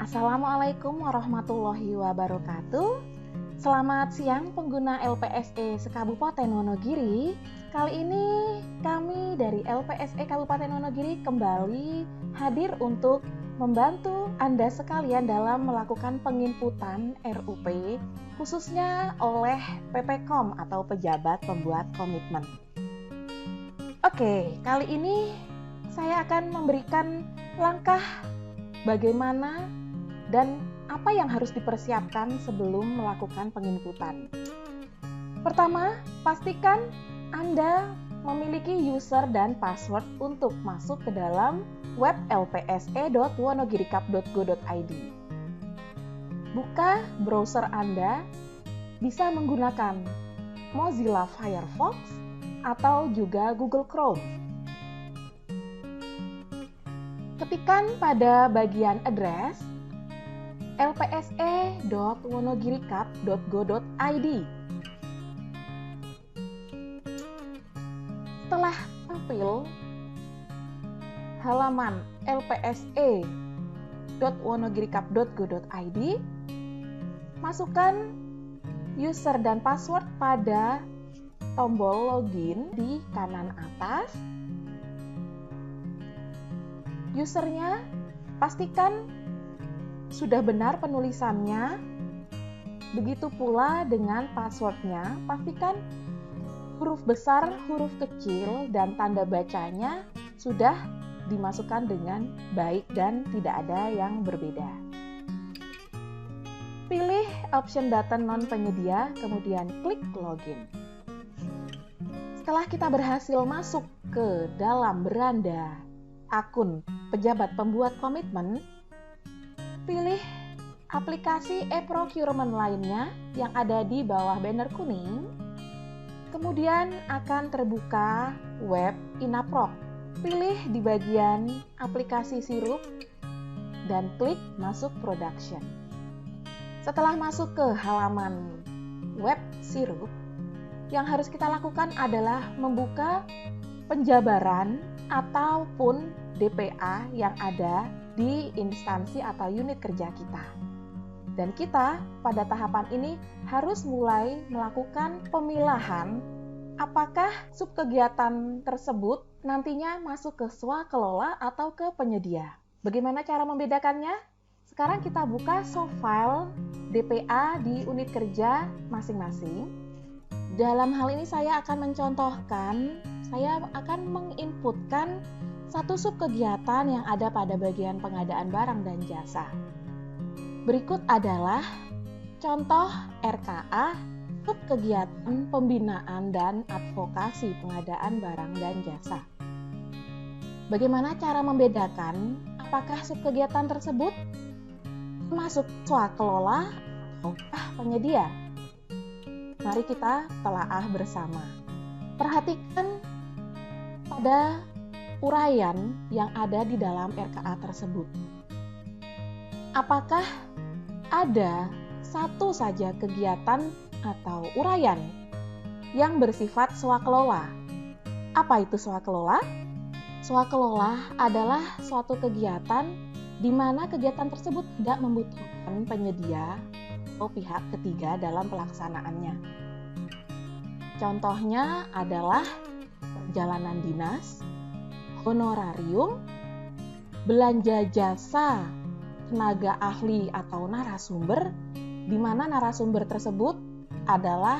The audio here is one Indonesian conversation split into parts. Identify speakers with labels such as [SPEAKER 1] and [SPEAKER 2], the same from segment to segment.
[SPEAKER 1] Assalamualaikum warahmatullahi wabarakatuh. Selamat siang pengguna LPSE Sekabupaten Wonogiri. Kali ini kami dari LPSE Kabupaten Wonogiri kembali hadir untuk membantu Anda sekalian dalam melakukan penginputan RUP, khususnya oleh PPKOM atau Pejabat Pembuat Komitmen. Oke, kali ini saya akan memberikan langkah bagaimana dan apa yang harus dipersiapkan sebelum melakukan penginputan. Pertama, pastikan Anda memiliki user dan password untuk masuk ke dalam web lpse.wonogirikap.go.id. Buka browser Anda, bisa menggunakan Mozilla Firefox atau juga Google Chrome. Ketikkan pada bagian address lpse.wonogirikap.go.id. Setelah tampil halaman lpse.wonogirikap.go.id, masukkan user dan password pada tombol login di kanan atas. Usernya pastikan sudah benar penulisannya, begitu pula dengan passwordnya, pastikan huruf besar, huruf kecil, dan tanda bacanya sudah dimasukkan dengan baik dan tidak ada yang berbeda. Pilih option data non penyedia, kemudian klik login. Setelah kita berhasil masuk ke dalam beranda akun pejabat pembuat komitmen, pilih aplikasi e-procurement lainnya yang ada di bawah banner kuning. Kemudian akan terbuka web Inaproc. Pilih di bagian aplikasi sirup dan klik masuk production. Setelah masuk ke halaman web sirup, yang harus kita lakukan adalah membuka penjabaran ataupun DPA yang ada di instansi atau unit kerja kita. Dan kita pada tahapan ini harus mulai melakukan pemilahan apakah subkegiatan tersebut nantinya masuk ke swakelola atau ke penyedia. Bagaimana cara membedakannya? Sekarang kita buka soft file DPA di unit kerja masing-masing. Dalam hal ini saya akan mencontohkan, saya akan menginputkan satu subkegiatan yang ada pada bagian pengadaan barang dan jasa. Berikut adalah contoh RKA subkegiatan pembinaan dan advokasi pengadaan barang dan jasa. Bagaimana cara membedakan apakah subkegiatan tersebut masuk swakelola ataukah penyedia? Mari kita telaah bersama. Perhatikan pada uraian yang ada di dalam RKA tersebut. Apakah ada satu saja kegiatan atau uraian yang bersifat swakelola? Apa itu swakelola? Swakelola adalah suatu kegiatan di mana kegiatan tersebut tidak membutuhkan penyedia atau pihak ketiga dalam pelaksanaannya. Contohnya adalah perjalanan dinas, honorarium, belanja jasa tenaga ahli atau narasumber, di mana narasumber tersebut adalah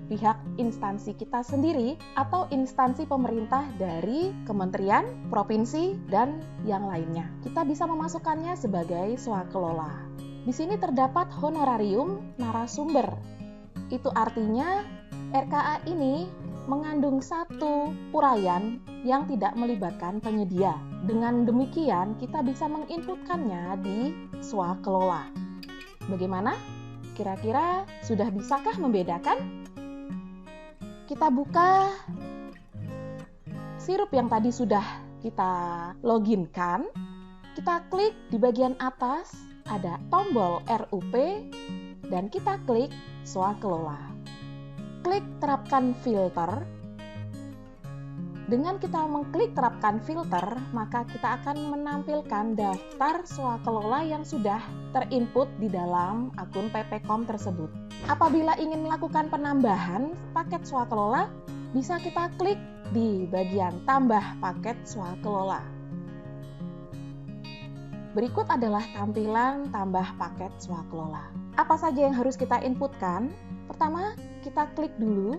[SPEAKER 1] pihak instansi kita sendiri atau instansi pemerintah dari kementerian, provinsi, dan yang lainnya. Kita bisa memasukkannya sebagai swakelola. Di sini terdapat honorarium narasumber. Itu artinya RKA ini mengandung satu uraian yang tidak melibatkan penyedia. Dengan demikian, kita bisa menginputkannya di swakelola. Bagaimana? Kira-kira sudah bisakah membedakan? Kita buka sirup yang tadi sudah kita loginkan. Kita klik di bagian atas, ada tombol RUP, dan kita klik swakelola. Klik terapkan filter. Dengan kita mengklik terapkan filter, maka kita akan menampilkan daftar swakelola yang sudah terinput di dalam akun ppkom tersebut. Apabila ingin melakukan penambahan paket swakelola, bisa kita klik di bagian tambah paket swakelola. Berikut adalah tampilan tambah paket swakelola. Apa saja yang harus kita inputkan? Pertama, kita klik dulu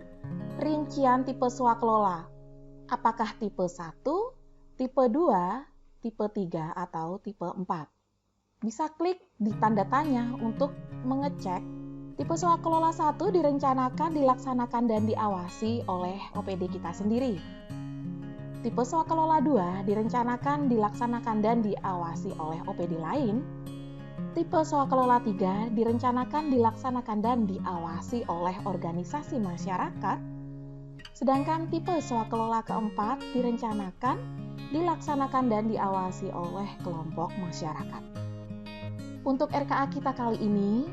[SPEAKER 1] rincian tipe swakelola. Apakah tipe 1, tipe 2, tipe 3, atau tipe 4. Bisa klik di tanda tanya untuk mengecek tipe swakelola 1 direncanakan, dilaksanakan, dan diawasi oleh OPD kita sendiri. Tipe swakelola 2 direncanakan, dilaksanakan, dan diawasi oleh OPD lain. Tipe swakelola 3 direncanakan, dilaksanakan, dan diawasi oleh organisasi masyarakat. Sedangkan tipe swakelola keempat direncanakan, dilaksanakan, dan diawasi oleh kelompok masyarakat. Untuk RKA kita kali ini,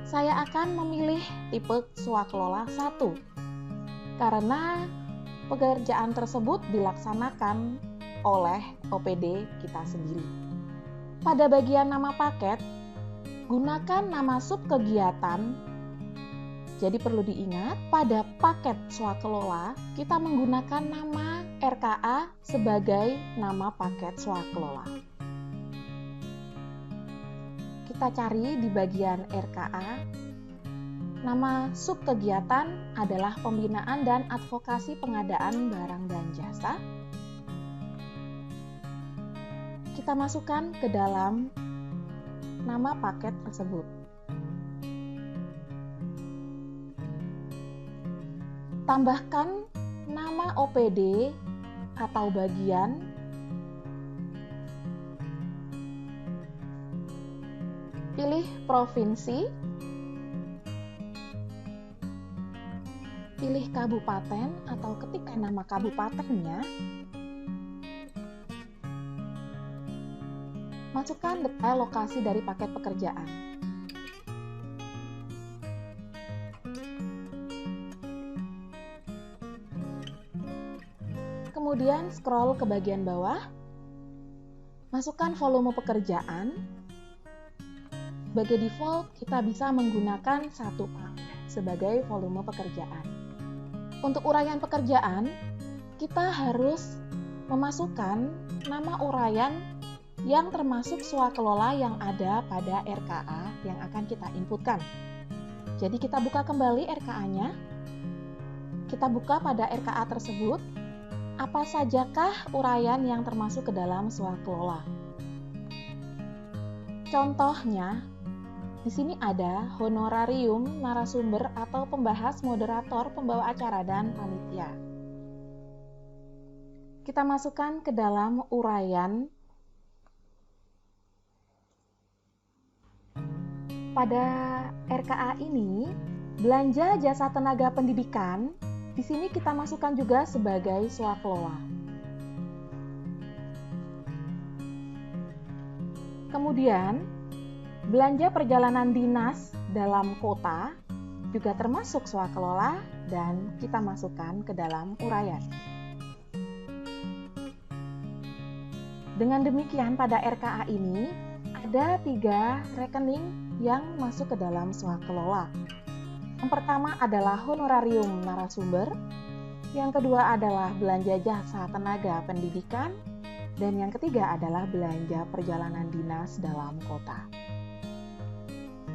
[SPEAKER 1] saya akan memilih tipe swakelola 1 karena pekerjaan tersebut dilaksanakan oleh OPD kita sendiri. Pada bagian nama paket, gunakan nama subkegiatan. Jadi perlu diingat, pada paket swakelola, kita menggunakan nama RKA sebagai nama paket swakelola. Kita cari di bagian RKA, nama subkegiatan adalah pembinaan dan advokasi pengadaan barang dan jasa. Kita masukkan ke dalam nama paket tersebut. Tambahkan nama OPD atau bagian, pilih provinsi, pilih kabupaten atau ketikkan nama kabupatennya, masukkan detail lokasi dari paket pekerjaan. Kemudian scroll ke bagian bawah, masukkan volume pekerjaan. Sebagai default, kita bisa menggunakan satu paket sebagai volume pekerjaan. Untuk uraian pekerjaan, kita harus memasukkan nama uraian yang termasuk swakelola yang ada pada RKA yang akan kita inputkan. Jadi kita buka kembali RKA-nya, kita buka pada RKA tersebut, apa sajakah uraian yang termasuk ke dalam swakelola. Contohnya, di sini ada honorarium narasumber atau pembahas, moderator, pembawa acara, dan panitia. Kita masukkan ke dalam uraian. Pada RKA ini, belanja jasa tenaga pendidikan, di sini kita masukkan juga sebagai swakelola. Kemudian, belanja perjalanan dinas dalam kota juga termasuk swakelola dan kita masukkan ke dalam uraian. Dengan demikian, pada RKA ini ada 3 rekening yang masuk ke dalam swakelola. Yang pertama adalah honorarium narasumber, yang kedua adalah belanja jasa tenaga pendidikan, dan yang ketiga adalah belanja perjalanan dinas dalam kota.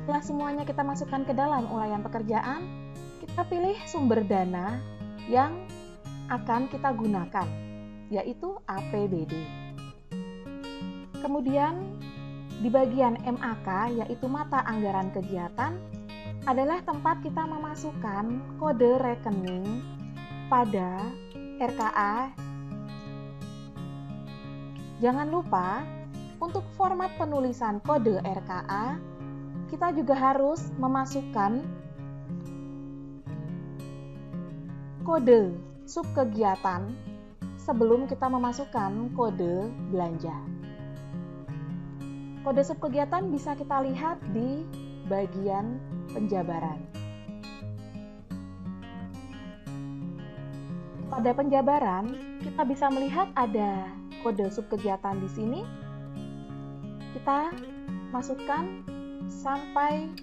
[SPEAKER 1] Setelah semuanya kita masukkan ke dalam uraian pekerjaan, kita pilih sumber dana yang akan kita gunakan, yaitu APBD. Kemudian di bagian MAK, yaitu mata anggaran kegiatan, adalah tempat kita memasukkan kode rekening pada RKA. Jangan lupa, untuk format penulisan kode RKA, kita juga harus memasukkan kode subkegiatan sebelum kita memasukkan kode belanja. Kode subkegiatan bisa kita lihat di bagian penjabaran. Pada penjabaran, kita bisa melihat ada kode subkegiatan di sini. Kita masukkan sampai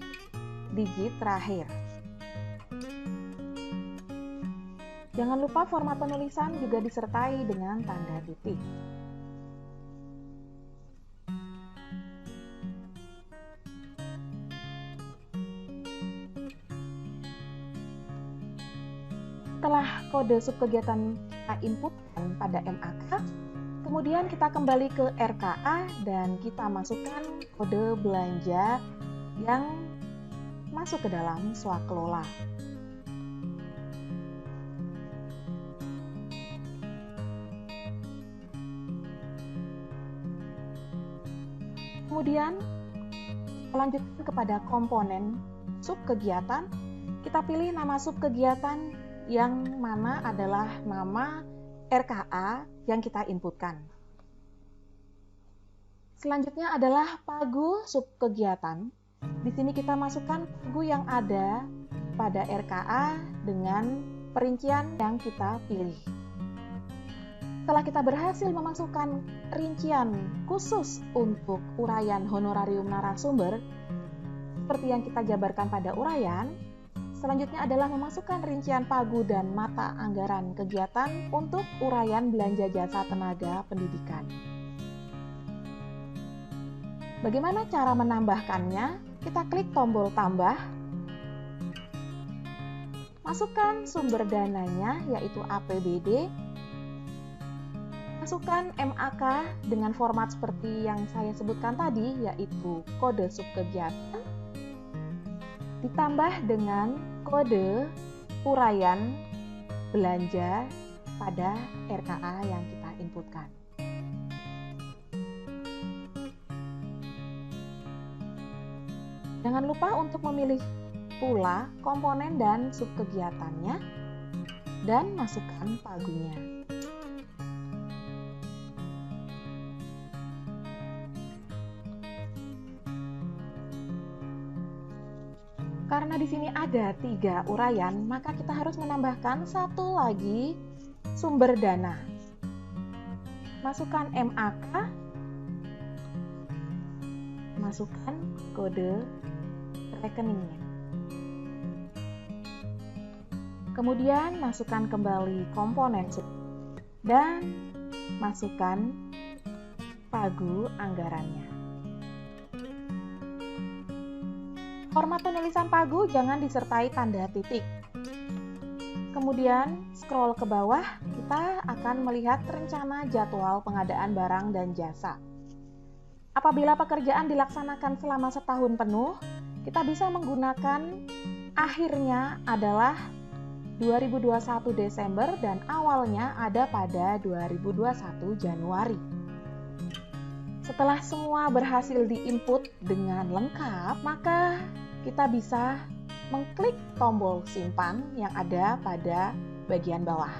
[SPEAKER 1] digit terakhir. Jangan lupa format penulisan juga disertai dengan tanda titik. Setelah kode subkegiatan kita inputkan pada MAK, kemudian kita kembali ke RKA dan kita masukkan kode belanja yang masuk ke dalam swakelola. Kemudian lanjutkan kepada komponen subkegiatan. Kita pilih nama subkegiatan yang mana adalah nama RKA yang kita inputkan. Selanjutnya adalah pagu subkegiatan. Di sini kita masukkan pagu yang ada pada RKA dengan perincian yang kita pilih. Setelah kita berhasil memasukkan rincian khusus untuk uraian honorarium narasumber, seperti yang kita jabarkan pada uraian, selanjutnya adalah memasukkan rincian pagu dan mata anggaran kegiatan untuk uraian belanja jasa tenaga pendidikan. Bagaimana cara menambahkannya? Kita klik tombol tambah, masukkan sumber dananya yaitu APBD, masukkan MAK dengan format seperti yang saya sebutkan tadi, yaitu kode subkegiatan, ditambah dengan kode uraian belanja pada RKA yang kita inputkan. Jangan lupa untuk memilih pula komponen dan subkegiatannya dan masukkan pagunya. Karena di sini ada 3 uraian, maka kita harus menambahkan satu lagi sumber dana. Masukkan MAK, masukkan kode rekeningnya. Kemudian masukkan kembali komponen dan masukkan pagu anggarannya. Format penulisan pagu jangan disertai tanda titik. Kemudian scroll ke bawah, kita akan melihat rencana jadwal pengadaan barang dan jasa. Apabila pekerjaan dilaksanakan selama setahun penuh, kita bisa menggunakan akhirnya adalah 2021 Desember dan awalnya ada pada 2021 Januari. Setelah semua berhasil diinput dengan lengkap, maka kita bisa mengklik tombol simpan yang ada pada bagian bawah.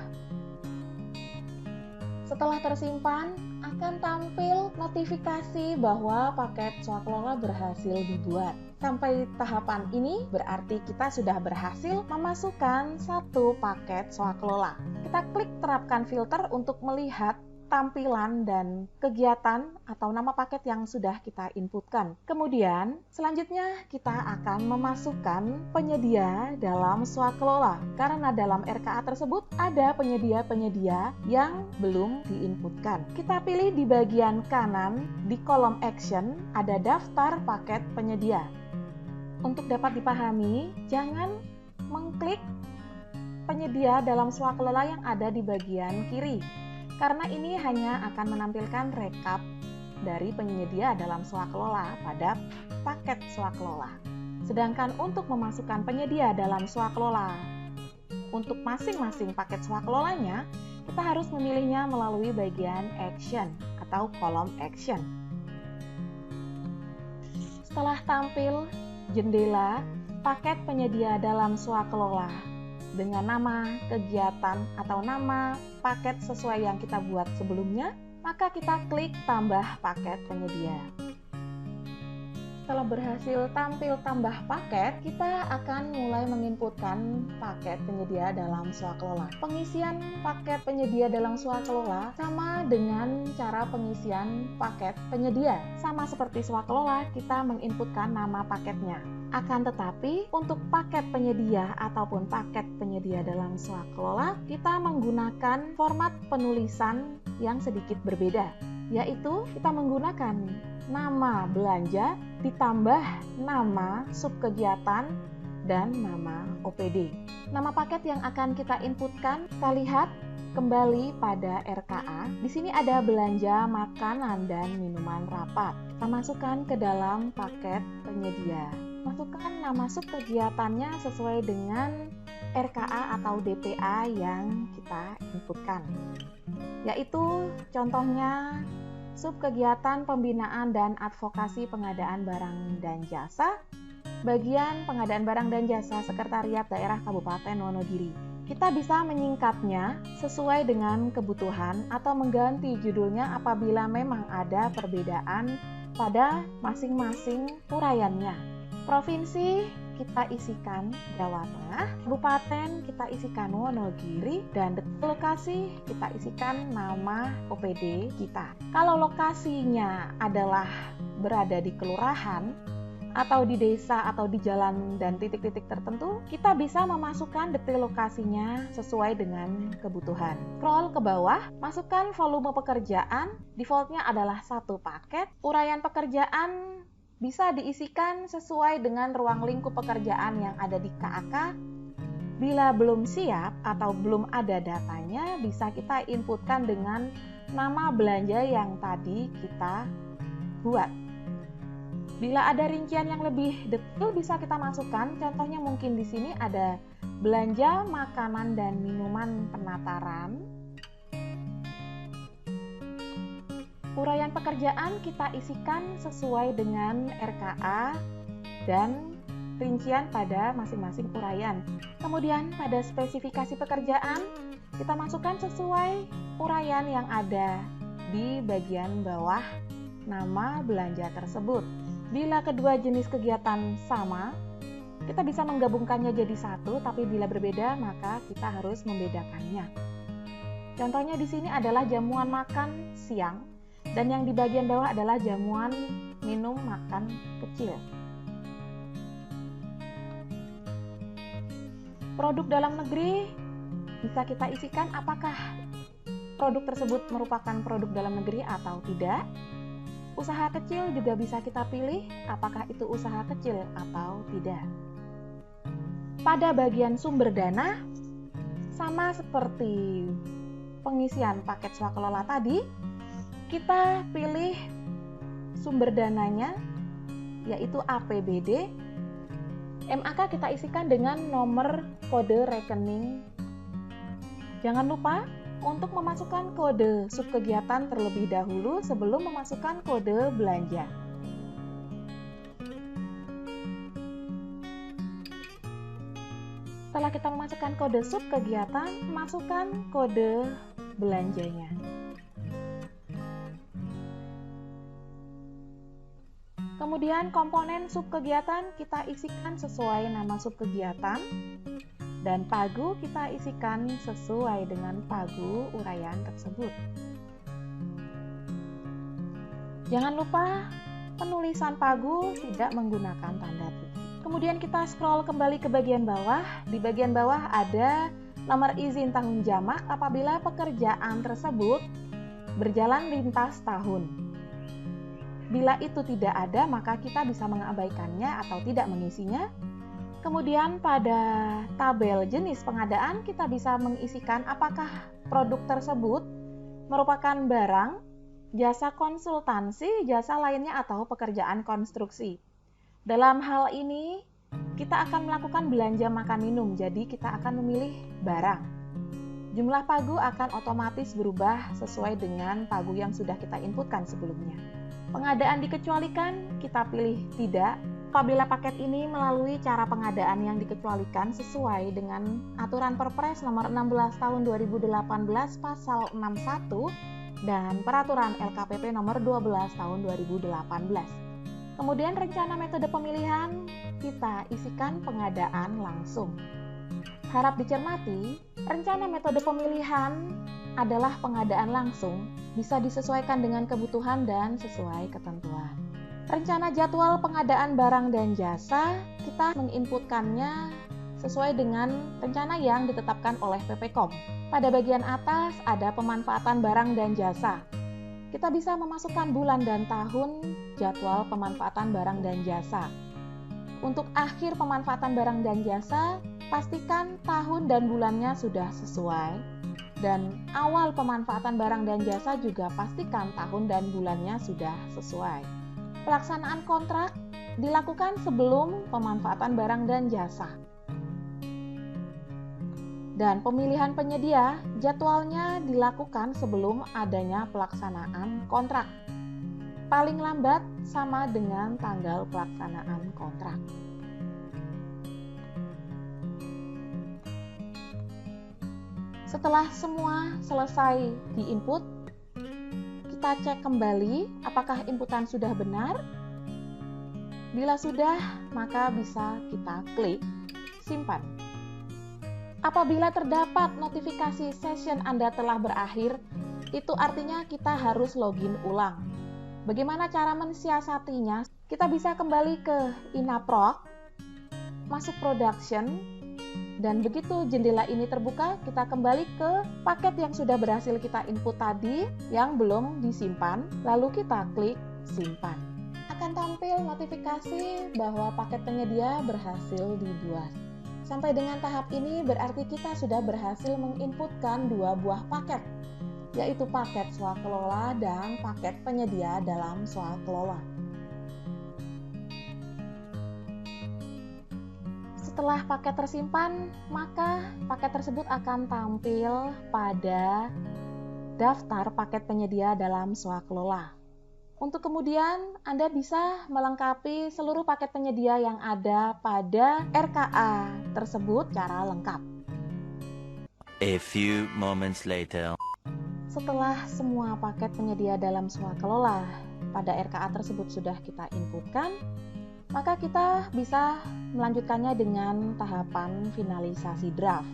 [SPEAKER 1] Setelah tersimpan, akan tampil notifikasi bahwa paket swakelola berhasil dibuat. Sampai tahapan ini berarti kita sudah berhasil memasukkan satu paket swakelola. Kita klik terapkan filter untuk melihat tampilan dan kegiatan atau nama paket yang sudah kita inputkan. Kemudian, selanjutnya kita akan memasukkan penyedia dalam swakelola. Karena dalam RKA tersebut ada penyedia-penyedia yang belum diinputkan. Kita pilih di bagian kanan, di kolom action, ada daftar paket penyedia. Untuk dapat dipahami, jangan mengklik penyedia dalam swakelola yang ada di bagian kiri. Karena ini hanya akan menampilkan rekap dari penyedia dalam swakelola pada paket swakelola. Sedangkan untuk memasukkan penyedia dalam swakelola untuk masing-masing paket swakelolanya, kita harus memilihnya melalui bagian action atau kolom action. Setelah tampil jendela paket penyedia dalam swakelola dengan nama kegiatan atau nama paket sesuai yang kita buat sebelumnya, maka kita klik tambah paket penyedia. Setelah berhasil tampil tambah paket, kita akan mulai menginputkan paket penyedia dalam swakelola. Pengisian paket penyedia dalam swakelola sama dengan cara pengisian paket penyedia. Sama seperti swakelola, kita menginputkan nama paketnya. Akan tetapi, untuk paket penyedia ataupun paket penyedia dalam swakelola, kita menggunakan format penulisan yang sedikit berbeda, yaitu kita menggunakan nama belanja ditambah nama subkegiatan dan nama OPD. Nama paket yang akan kita inputkan, kita lihat kembali pada RKA. Di sini ada belanja makanan dan minuman rapat. Kita masukkan ke dalam paket penyedia. Masukkan nama subkegiatannya sesuai dengan RKA atau DPA yang kita inputkan. Yaitu contohnya subkegiatan pembinaan dan advokasi pengadaan barang dan jasa, bagian pengadaan barang dan jasa Sekretariat Daerah Kabupaten Wonogiri. Kita bisa menyingkatnya sesuai dengan kebutuhan atau mengganti judulnya apabila memang ada perbedaan pada masing-masing uraiannya. Provinsi kita isikan Jawa Tengah, kabupaten kita isikan Wonogiri, dan lokasi kita isikan nama OPD kita. Kalau lokasinya adalah berada di kelurahan atau di desa atau di jalan dan titik-titik tertentu, kita bisa memasukkan detail lokasinya sesuai dengan kebutuhan. Scroll ke bawah, masukkan volume pekerjaan, defaultnya adalah 1 paket. Uraian pekerjaan bisa diisikan sesuai dengan ruang lingkup pekerjaan yang ada di KAK. Bila belum siap atau belum ada datanya, bisa kita inputkan dengan nama belanja yang tadi kita buat. Bila ada rincian yang lebih detail, bisa kita masukkan. Contohnya mungkin di sini ada belanja makanan dan minuman penataran. Uraian pekerjaan kita isikan sesuai dengan RKA dan rincian pada masing-masing uraian. Kemudian pada spesifikasi pekerjaan, kita masukkan sesuai uraian yang ada di bagian bawah nama belanja tersebut. Bila kedua jenis kegiatan sama, kita bisa menggabungkannya jadi satu, tapi bila berbeda, maka kita harus membedakannya. Contohnya di sini adalah jamuan makan siang, dan yang di bagian bawah adalah jamuan minum makan kecil. Produk dalam negeri bisa kita isikan apakah produk tersebut merupakan produk dalam negeri atau tidak. Usaha kecil juga bisa kita pilih apakah itu usaha kecil atau tidak. Pada bagian sumber dana, sama seperti pengisian paket swakelola tadi, kita pilih sumber dananya, yaitu APBD. MAK kita isikan dengan nomor kode rekening. Jangan lupa untuk memasukkan kode subkegiatan terlebih dahulu sebelum memasukkan kode belanja. Setelah kita memasukkan kode subkegiatan, masukkan kode belanjanya. Kemudian komponen subkegiatan kita isikan sesuai nama subkegiatan, dan pagu kita isikan sesuai dengan pagu uraian tersebut. Jangan lupa penulisan pagu tidak menggunakan tanda titik. Kemudian kita scroll kembali ke bagian bawah. Di bagian bawah ada nomor izin tahun jamak apabila pekerjaan tersebut berjalan lintas tahun. Bila itu tidak ada, maka kita bisa mengabaikannya atau tidak mengisinya. Kemudian pada tabel jenis pengadaan, kita bisa mengisikan apakah produk tersebut merupakan barang, jasa konsultansi, jasa lainnya, atau pekerjaan konstruksi. Dalam hal ini, kita akan melakukan belanja makan minum, jadi kita akan memilih barang. Jumlah pagu akan otomatis berubah sesuai dengan pagu yang sudah kita inputkan sebelumnya. Pengadaan dikecualikan, kita pilih tidak. Apabila paket ini melalui cara pengadaan yang dikecualikan sesuai dengan aturan Perpres nomor 16 tahun 2018 pasal 61 dan peraturan LKPP nomor 12 tahun 2018. Kemudian rencana metode pemilihan kita isikan pengadaan langsung. Harap dicermati, rencana metode pemilihan adalah pengadaan langsung, bisa disesuaikan dengan kebutuhan dan sesuai ketentuan. Rencana jadwal pengadaan barang dan jasa, kita menginputkannya sesuai dengan rencana yang ditetapkan oleh PPKOM. Pada bagian atas ada pemanfaatan barang dan jasa. Kita bisa memasukkan bulan dan tahun jadwal pemanfaatan barang dan jasa. Untuk akhir pemanfaatan barang dan jasa, pastikan tahun dan bulannya sudah sesuai. Dan awal pemanfaatan barang dan jasa juga pastikan tahun dan bulannya sudah sesuai. Pelaksanaan kontrak dilakukan sebelum pemanfaatan barang dan jasa. Dan pemilihan penyedia jadwalnya dilakukan sebelum adanya pelaksanaan kontrak. Paling lambat sama dengan tanggal pelaksanaan kontrak. Setelah semua selesai diinput, kita cek kembali apakah inputan sudah benar. Bila sudah, maka bisa kita klik simpan. Apabila terdapat notifikasi session Anda telah berakhir, itu artinya kita harus login ulang. Bagaimana cara mensiasatinya? Kita bisa kembali ke Inaproc, masuk production, dan begitu jendela ini terbuka, kita kembali ke paket yang sudah berhasil kita input tadi, yang belum disimpan, lalu kita klik simpan. Akan tampil notifikasi bahwa paket penyedia berhasil dibuat. Sampai dengan tahap ini berarti kita sudah berhasil menginputkan 2 buah paket, yaitu paket swakelola dan paket penyedia dalam swakelola. Setelah paket tersimpan, maka paket tersebut akan tampil pada daftar paket penyedia dalam swakelola. Untuk kemudian, Anda bisa melengkapi seluruh paket penyedia yang ada pada RKA tersebut secara lengkap.
[SPEAKER 2] A few moments later.
[SPEAKER 1] Setelah semua paket penyedia dalam swakelola pada RKA tersebut sudah kita inputkan, maka kita bisa melanjutkannya dengan tahapan finalisasi draft.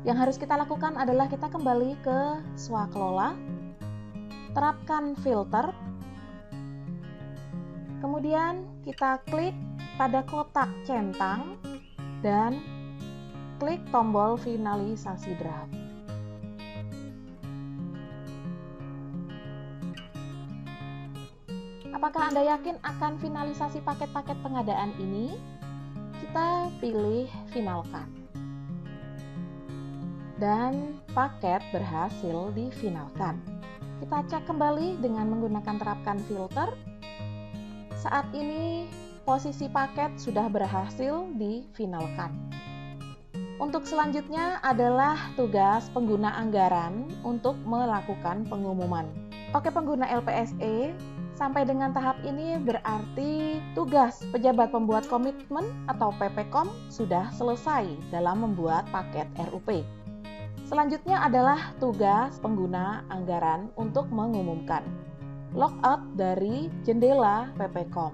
[SPEAKER 1] Yang harus kita lakukan adalah kita kembali ke swakelola, terapkan filter, kemudian kita klik pada kotak centang dan klik tombol finalisasi draft. Apakah Anda yakin akan finalisasi paket-paket pengadaan ini? Kita pilih finalkan. Dan paket berhasil difinalkan. Kita cek kembali dengan menggunakan terapkan filter. Saat ini posisi paket sudah berhasil difinalkan. Untuk selanjutnya adalah tugas pengguna anggaran untuk melakukan pengumuman. Oke, pengguna LPSE, sampai dengan tahap ini berarti tugas pejabat pembuat komitmen atau PPKOM sudah selesai dalam membuat paket RUP. Selanjutnya adalah tugas pengguna anggaran untuk mengumumkan logout dari jendela PPKOM.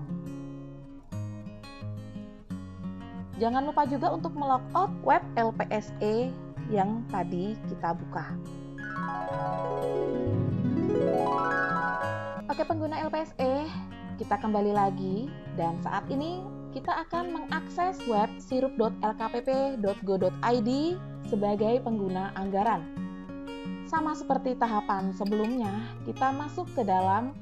[SPEAKER 1] Jangan lupa juga untuk melogout web LPSE yang tadi kita buka. Oke, pengguna LPSE, kita kembali lagi dan saat ini kita akan mengakses web sirup.lkpp.go.id sebagai pengguna anggaran. Sama seperti tahapan sebelumnya, kita masuk ke dalam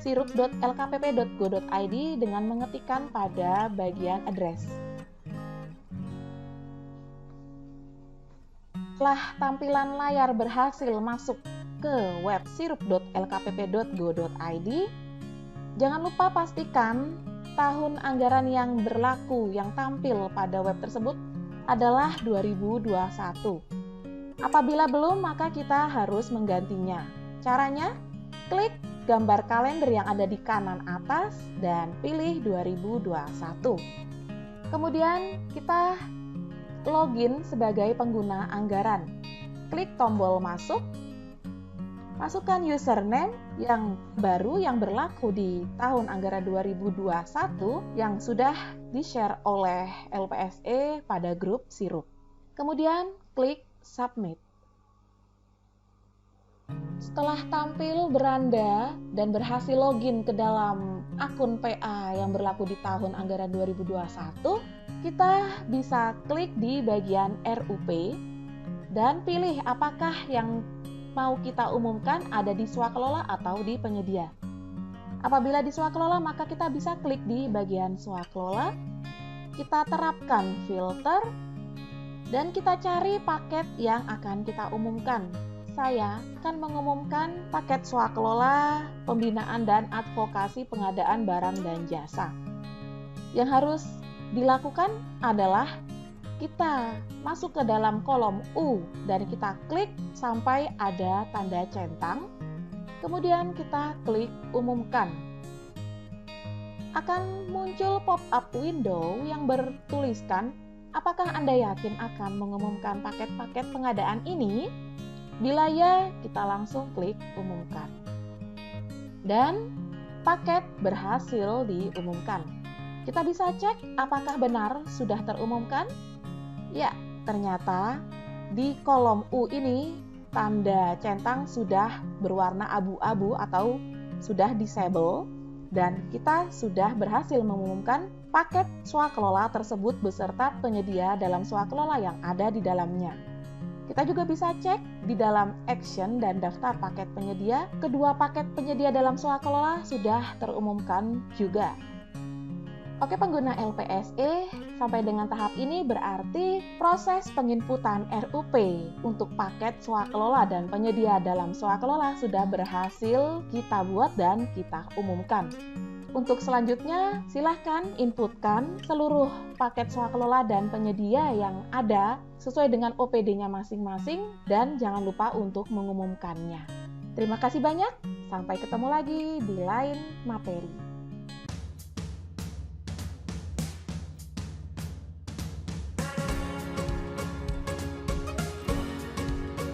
[SPEAKER 1] sirup.lkpp.go.id dengan mengetikkan pada bagian address. Setelah tampilan layar berhasil masuk ke web sirup.lkpp.go.id, jangan lupa pastikan tahun anggaran yang berlaku yang tampil pada web tersebut adalah 2021. Apabila belum, maka kita harus menggantinya. Caranya, klik gambar kalender yang ada di kanan atas dan pilih 2021. Kemudian kita login sebagai pengguna anggaran. Klik tombol masuk, Masukkan username yang baru yang berlaku di tahun anggaran 2021 yang sudah di-share oleh LPSE pada grup Sirup. Kemudian klik submit. Setelah tampil beranda dan berhasil login ke dalam akun PA yang berlaku di tahun anggaran 2021, kita bisa klik di bagian RUP dan pilih apakah yang mau kita umumkan ada di swakelola atau di penyedia. Apabila di swakelola, maka kita bisa klik di bagian swakelola, kita terapkan filter, dan kita cari paket yang akan kita umumkan. Saya akan mengumumkan paket swakelola, pembinaan dan advokasi pengadaan barang dan jasa. Yang harus dilakukan adalah kita masuk ke dalam kolom U dan kita klik sampai ada tanda centang. Kemudian kita klik umumkan. Akan muncul pop-up window yang bertuliskan apakah Anda yakin akan mengumumkan paket-paket pengadaan ini? Bila ya, kita langsung klik umumkan. Dan paket berhasil diumumkan. Kita bisa cek apakah benar sudah terumumkan. Ya, ternyata di kolom U ini tanda centang sudah berwarna abu-abu atau sudah disable dan kita sudah berhasil mengumumkan paket swakelola tersebut beserta penyedia dalam swakelola yang ada di dalamnya. Kita juga bisa cek di dalam action dan daftar paket penyedia. Kedua paket penyedia dalam swakelola sudah terumumkan juga. Oke pengguna LPSE, sampai dengan tahap ini berarti proses penginputan RUP untuk paket swakelola dan penyedia dalam swakelola sudah berhasil kita buat dan kita umumkan. Untuk selanjutnya, silahkan inputkan seluruh paket swakelola dan penyedia yang ada sesuai dengan OPD-nya masing-masing dan jangan lupa untuk mengumumkannya. Terima kasih banyak, sampai ketemu lagi di lain materi.